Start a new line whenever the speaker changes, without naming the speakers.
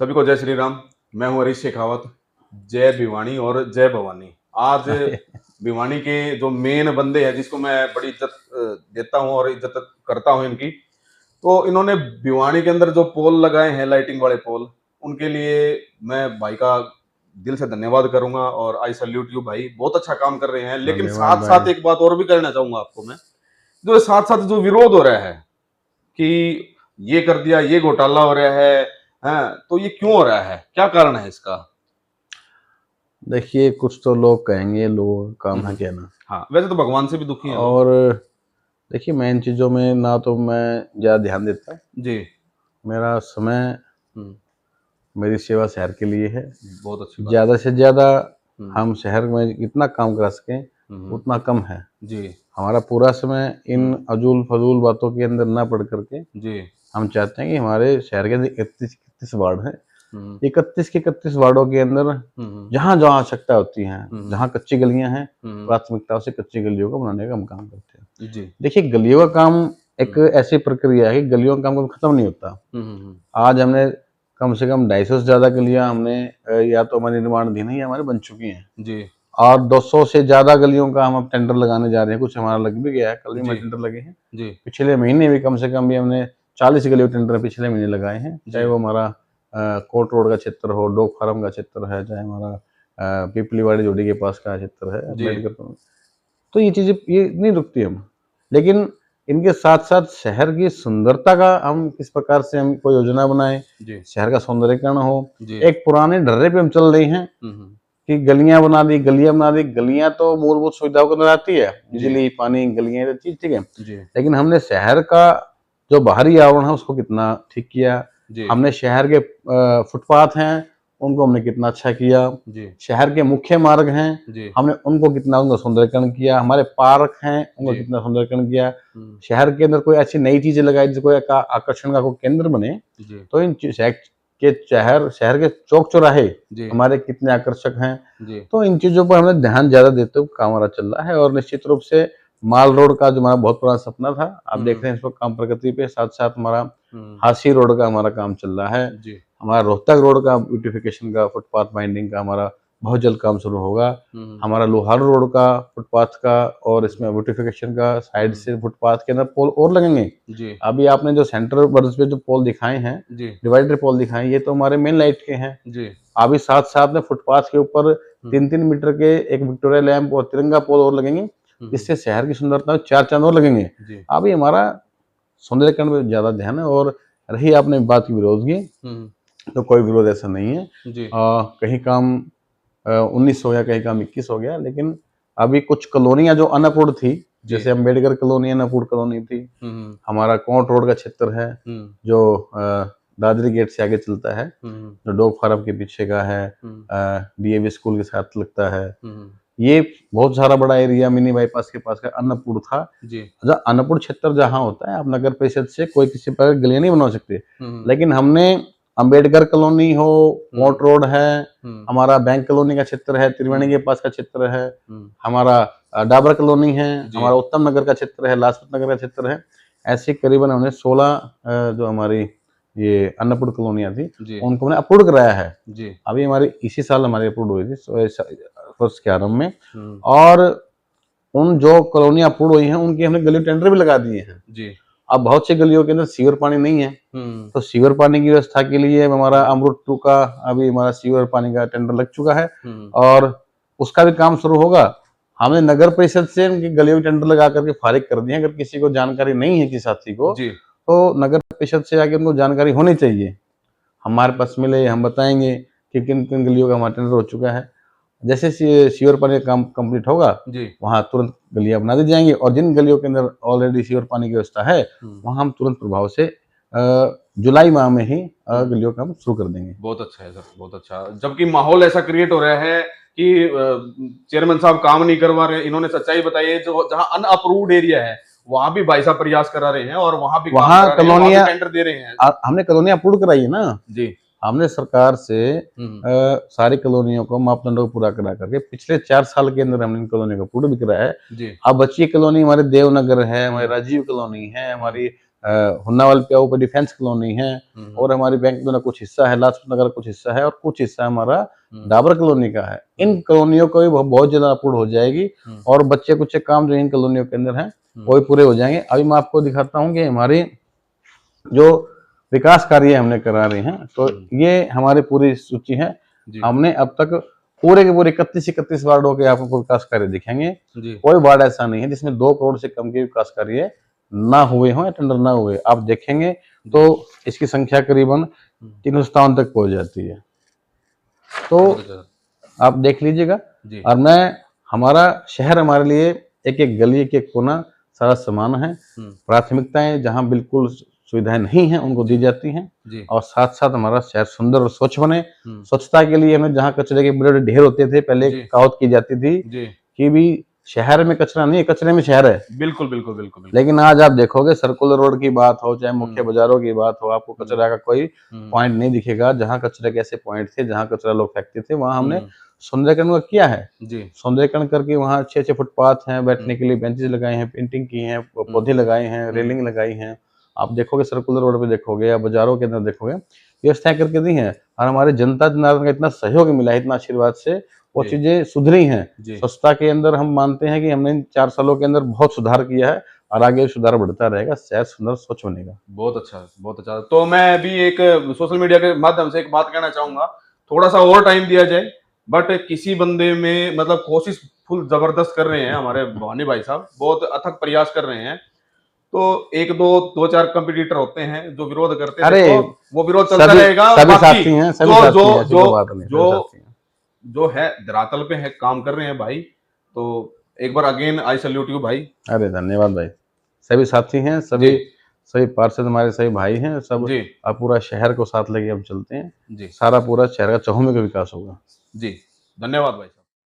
सभी को जय श्री राम। मैं हूं हरीश शेखावत। जय भिवानी और जय भवानी। आज भिवानी के जो मेन बंदे हैं जिसको मैं बड़ी इज्जत देता हूं और इज्जत करता हूं इनकी, तो इन्होंने भिवानी के अंदर जो पोल लगाए हैं, लाइटिंग वाले पोल, उनके लिए मैं भाई का दिल से धन्यवाद करूंगा और आई सल्यूट यू भाई, बहुत अच्छा काम कर रहे हैं। लेकिन
धन्यवाद
साथ साथ
भाई।
एक बात और भी कहना चाहूंगा आपको मैं, जो साथ साथ जो विरोध हो रहा है कि ये कर दिया, ये घोटाला हो रहा है, हाँ, तो ये क्यों हो रहा है, क्या कारण है इसका?
देखिए, कुछ तो लोग कहेंगे, लोगों का काम है
हम्म।
कहना।
हाँ, वैसे तो भगवान से भी दुखी हैं लोग।
और देखिए, मैं इन चीज़ों में ना तो मैं ज़्यादा ध्यान देता।
जी।
मेरा समय
हम्म।
मेरी सेवा शहर के लिए है।
बहुत अच्छी बात
ज़्यादा से ज़्यादा
है।
हम शहर में कितना काम करा सकें
हम्म।
उतना कम है।
जी।
हमारा पूरा समय इन अजूल फजूल बातों के अंदर ना पड़ करके
जी।
हम चाहते हैं कि हमारे शहर के 31 वार्ड हैं,
हम्म।
31 के 31 वार्डों के अंदर जहाँ जहाँ आवश्यकता होती है, जहाँ कच्ची गलियाँ हैं, प्राथमिकता से कच्ची गलियों को बनाने का हम काम करते हैं।
जी।
देखिए, गलियों का काम एक ऐसी प्रक्रिया है कि गलियों का काम कभी खत्म नहीं होता। आज हमने कम से कम 250 से ज़्यादा गलियाँ हमने या तो हमारे निर्माणाधीन है या हमारे बन चुकी हैं।
जी।
और 200 से ज़्यादा गलियों का हम अब टेंडर लगाने जा रहे हैं। कुछ हमारा लग भी गया है, कल भी हमारे
जी।
टेंडर लगे हैं।
जी।
पिछले महीने भी कम से कम भी हमने 40 गलियों के टेंडर पिछले महीने लगाए हैं। चाहे वो हमारा कोर्ट रोड का क्षेत्र हो, डॉग फार्म का क्षेत्र है, चाहे हमारा पिपलीवाड़ी जोड़ी के पास का क्षेत्र है,
जी।
अम्बेडकर। तो ये चीज़ें ये नहीं रुकती हम, लेकिन इनके साथ साथ शहर की सुंदरता का हम किस प्रकार से हम कोई योजना बनाएं,
जी।
शहर का सौंदर्यीकरण हो।
जी।
एक पुराने ढर्रे पे हम चल रहे हैं कि गलियां बना दी, गलियां बना दी। गलियां तो मूलभूत सुविधाओं को अंदर आती है, बिजली, पानी, गलियां, ये चीज ठीक है।
जी।
लेकिन हमने शहर का जो बाहरी आवरण है उसको कितना ठीक किया।
जी।
हमने शहर के फुटपाथ हैं उनको हमने कितना अच्छा किया।
जी।
शहर के मुख्य मार्ग हैं,
जी।
हमने उनको कितना उनका सौंदर्यीकरण किया। हमारे पार्क हैं, उनको
जी।
कितना सौंदर्यीकरण किया।
हम्म।
शहर के अंदर कोई ऐसी नई चीजें लगाई जिसको एक आकर्षण का कोई केंद्र बने।
जी।
तो इन शहर के चौक चौराहे
जी।
हमारे कितने आकर्षक हैं।
जी।
तो इन चीज़ों पर हमें ध्यान ज़्यादा देते हुए काम हमारा चल रहा है। और निश्चित रूप से माल रोड का जो हमारा बहुत पुराना सपना था, आप देख रहे हैं इस वक्त काम प्रगति पे। साथ साथ हमारा हांसी रोड का हमारा काम चल रहा है।
जी।
हमारा रोहतक रोड का ब्यूटिफिकेशन का, फुटपाथ बाइंडिंग का हमारा बहुत जल्द काम शुरू होगा। हमारा लोहार रोड का, फुटपाथ का और इसमें ब्यूटिफिकेशन का, साइड से फुटपाथ के अंदर पोल और लगेंगे।
जी।
अभी आपने जो सेंटर वर्ड्स पे जो पोल दिखाए हैं,
जी।
डिवाइडर पोल दिखाए, ये तो हमारे मेन लाइट के हैं।
जी।
अभी साथ साथ में फुटपाथ के ऊपर 3-3 मीटर के एक विक्टोरिया लैंप और तिरंगा पोल और लगेंगे, जिससे शहर की सुंदरता में 4 चांद और लगेंगे।
जी।
अभी हमारा सौंदर्यीकरण में ज्यादा ध्यान है। और रही आपने बात की विरोध की, तो कोई विरोध ऐसा नहीं है।
जी।
कहीं काम 19 हो गया, कहीं काम 21 हो गया, लेकिन अभी कुछ कॉलोनियां जो अनअपूर्ण थी, जैसे अम्बेडकर कॉलोनी अनअपूर्ण कॉलोनी थी। हमारा कोर्ट रोड का क्षेत्र है जो दादरी गेट से आगे चलता है, जो डॉग फार्म के पीछे का है, डीएवी स्कूल के साथ लगता है। ये बहुत सारा बड़ा एरिया मिनी बाईपास के पास का अन्नपूर्ण था। अन्नपूर्ण क्षेत्र जहाँ होता है, आप नगर परिषद से कोई किसी प्रकार गलियां नहीं बना सकते। लेकिन हमने अम्बेडकर कॉलोनी हो, कोर्ट रोड है, हमारा बैंक कॉलोनी का क्षेत्र है, त्रिवेणी के पास का क्षेत्र है, हमारा डाबर कॉलोनी है, हमारा उत्तम नगर का क्षेत्र है, लाजपत नगर का क्षेत्र है। ऐसे करीबन हमने 16 जो हमारी ये अन्नपूर्ण कॉलोनियां थी उनको हमने अप्रूव कराया है। अभी हमारी इसी साल हमारी अप्रूव हुई थी वर्ष के आरंभ में। और उन जो कॉलोनियां अप्रूव हुई हैं उनकी हमने गली टेंडर भी लगा दिए हैं। अब बहुत सी गलियों के अंदर सीवर पानी नहीं है, तो सीवर पानी की व्यवस्था के लिए हमारा अमृत 2 का अभी हमारा सीवर पानी का टेंडर लग चुका है और उसका भी काम शुरू होगा। हमने नगर परिषद से उनकी गलियों के टेंडर लगा करके फारिग कर दिए। अगर किसी को जानकारी नहीं है, किसी साथी को, तो नगर परिषद से आके उनको जानकारी होनी चाहिए। हमारे पास मिले, हम बताएंगे कि किन किन गलियों का हमारा टेंडर हो चुका है। जैसे सीवर पानी का काम कंप्लीट होगा, वहां तुरंत गलियां बना दी जाएंगी। और जिन गलियों के अंदर ऑलरेडी सीवर पानी की व्यवस्था है, वहां हम तुरंत प्रभाव से जुलाई माह में ही गलियों का काम शुरू कर देंगे।
बहुत अच्छा है सर, बहुत अच्छा। जबकि माहौल ऐसा क्रिएट हो रहा है कि चेयरमैन साहब काम नहीं करवा रहे। इन्होंने सच्चाई बताई है, जो जहां अनअप्रूव्ड एरिया है वहां भी भाई साहब प्रयास करा रहे हैं और वहां भी काम करा रहे हैं, वहां भी टेंडर दे रहे हैं।
हमने कॉलोनियां अप्रूव कराई है ना
जी।
हमने सरकार से सारी कॉलोनियों को मापदंडों को पूरा करा करके पिछले 4 साल के अंदर हमने इन कॉलोनियों को पूर्ण भी कराया है। अब बची कॉलोनी हमारे देवनगर है, हमारी राजीव कॉलोनी है, हमारी हुन्नावाल पे ऊपर डिफेंस कॉलोनी है, और हमारी बैंक में कुछ हिस्सा है, लाजपत नगर कुछ हिस्सा है, और कुछ हिस्सा हमारा डाबर कॉलोनी का है। इन कॉलोनियों को भी बहुत ज्यादा अपूर्ण हो जाएगी, और बच्चे कुछ काम जो इन कॉलोनियों के अंदर हैं वो भी पूरे हो जाएंगे। अभी मैं आपको दिखाता हूँ कि हमारी जो विकास कार्य हमने करा रहे हैं, तो ये हमारी पूरी सूची है। हमने अब तक पूरे के पूरे 31 वार्डों के आपको विकास कार्य दिखेंगे। कोई वार्ड ऐसा नहीं है जिसमें 2 करोड़ से कम के विकास कार्य ना हुए हों या टेंडर ना हुए। आप देखेंगे तो इसकी संख्या करीबन 357 तक पहुंच जाती है। तो आप देख लीजिएगा। और मैं हमारा शहर हमारे लिए एक एक गली एक एक कोना सारा समान है। प्राथमिकताएं जहां बिल्कुल सुविधाएं नहीं है उनको दी जाती हैं, और साथ साथ हमारा शहर सुंदर और स्वच्छ बने। स्वच्छता के लिए हमें जहाँ कचरे के बड़े ढेर होते थे, पहले कहावत की जाती थी कि भी शहर में कचरा नहीं है, कचरे में शहर है।
बिल्कुल बिल्कुल बिल्कुल।
लेकिन आज आप देखोगे सर्कुलर रोड की बात हो चाहे मुख्य बाजारों की बात हो, आपको कचरा का कोई पॉइंट नहीं दिखेगा। जहाँ कचरे के ऐसे पॉइंट थे जहाँ कचरा लोग फेंकते थे, वहां हमने सौंदर्यकरण किया है। सौंदर्यकरण करके वहाँ अच्छे फुटपाथ हैं, बैठने के लिए बेंचेस लगाए हैं, पेंटिंग की है, पौधे लगाए हैं, रेलिंग लगाई है। आप देखोगे सर्कुलर रोड पे देखोगे या बाजारों के अंदर देखोगे, व्यवस्थाएं करके दी हैं। और हमारे जनता जनार्दन का इतना सहयोग मिला है, इतना आशीर्वाद से वो चीजें सुधरी हैं। स्वच्छता के अंदर हम मानते हैं कि हमने इन 4 सालों के अंदर बहुत सुधार किया है, और आगे सुधार बढ़ता रहेगा, शहर सुंदर स्वच्छ बनेगा।
बहुत अच्छा, बहुत अच्छा। तो मैं भी एक सोशल मीडिया के माध्यम से एक बात कहना चाहूंगा, थोड़ा सा और टाइम दिया जाए, बट किसी बंदे में मतलब कोशिश फुल जबरदस्त कर रहे हैं हमारे भवानी भाई साहब, बहुत अथक प्रयास कर रहे हैं। तो एक दो चार कंपटीटर होते हैं जो विरोध करते हैं,
अरे
वो विरोध चलता रहेगा।
सभी साथी हैं, सभी साथी हैं,
जो है धरातल पे है काम कर रहे हैं भाई। तो एक बार अगेन आई सैल्यूट यू भाई।
अरे धन्यवाद भाई। सभी साथी हैं, सभी पार्षद हमारे सभी भाई हैं, सब अब पूरा शहर को साथ लेके हम चलते हैं। सारा पूरा शहर का चहुमुखी विकास होगा।
जी धन्यवाद भाई।